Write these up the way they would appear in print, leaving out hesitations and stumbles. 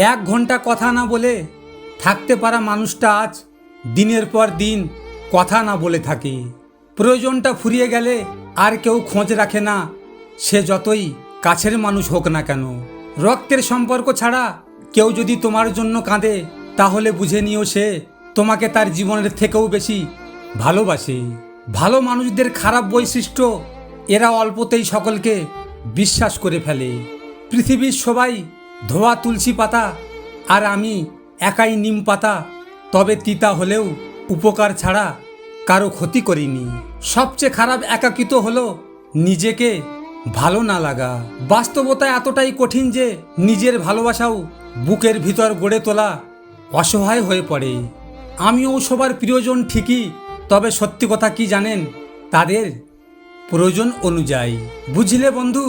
এক ঘন্টা কথা না বলে থাকতে পারা মানুষটা আজ দিনের পর দিন কথা না বলে থাকে। প্রয়োজনটা ফুরিয়ে গেলে আর কেউ খোঁজ রাখে না, সে যতই কাছের মানুষ হোক না কেন। রক্তের সম্পর্ক ছাড়া কেউ যদি তোমার জন্য কাঁদে, তাহলে বুঝে নিও সে তোমাকে তার জীবনের থেকেও বেশি ভালোবাসে। ভালো মানুষদের খারাপ বৈশিষ্ট্য, এরা অল্পতেই সকলকে বিশ্বাস করে ফেলে। পৃথিবীর সবাই ধোয়া তুলসী পাতা, আর আমি একাই নিম পাতা, তবে তিতা হলেও উপকার ছাড়া কারো ক্ষতি করিনি। সবচেয়ে খারাপ একাকিত্ব হলো নিজেকে ভালো না লাগা। বাস্তবতা এতটাই কঠিন যে নিজের ভালোবাসাও বুকের ভিতর গড়ে তোলা অসহায় হয়ে পড়ে। আমিও সবার প্রিয়জন ঠিকই, তবে সত্যি কথা কি জানেন, তাদের প্রয়োজন অনুযায়ী। বুঝলে বন্ধু,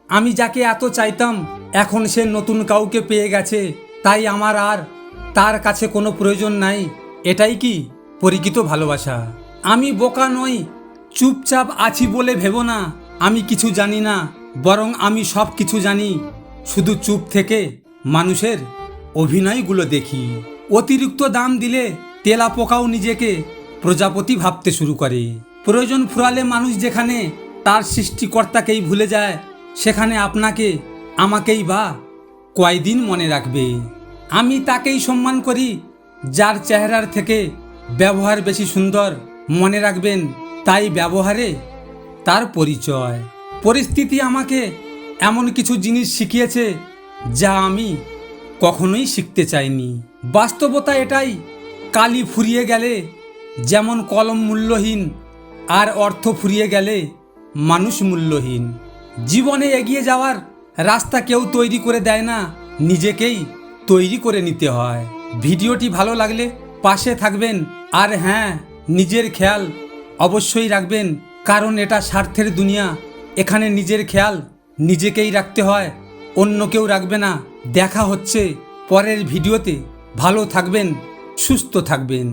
আমি যাকে এত চাইতাম এখন সে নতুন কাউকে পেয়ে গেছে, তাই আমার আর তার কাছে কোনো প্রয়োজন নাই। এটাই কি পরিচিত ভালোবাসা? আমি বোকা নই, চুপচাপ আছি বলে ভেবো না আমি কিছু জানি না, বরং আমি সব কিছু জানি। শুধু চুপ থেকে মানুষের অভিনয়গুলো দেখি। অতিরিক্ত দাম দিলে তেলা পোকাও নিজেকে প্রজাপতি ভাবতে শুরু করে। প্রয়োজন ফুরালে মানুষ যেখানে তার সৃষ্টিকর্তাকেই ভুলে যায়, সেখানে আপনাকে আমাকেই বা কয়দিন মনে রাখবে? আমি তাকেই সম্মান করি যার চেহারার থেকে ব্যবহার বেশি সুন্দর। মনে রাখবেন, তাই ব্যবহারে তার পরিচয়। পরিস্থিতি আমাকে এমন কিছু জিনিস শিখিয়েছে যা আমি কখনোই শিখতে চাইনি। বাস্তবতা এটাই, কালি ফুরিয়ে গেলে যেমন কলম মূল্যহীন, আর অর্থ ফুরিয়ে গেলে মানুষ মূল্যহীন। জীবনে এগিয়ে যাওয়ার রাস্তা কেউ তৈরি করে দেয় না, নিজেকেই তৈরি করে নিতে হয়। ভিডিওটি ভালো লাগলে পাশে থাকবেন, আর হ্যাঁ, নিজের খেয়াল অবশ্যই রাখবেন, কারণ এটা স্বার্থের দুনিয়া। এখানে নিজের খেয়াল নিজেকেই রাখতে হয়, অন্য কেউ রাখবে না। দেখা হচ্ছে পরের ভিডিওতে। ভালো থাকবেন, সুস্থ থাকবেন।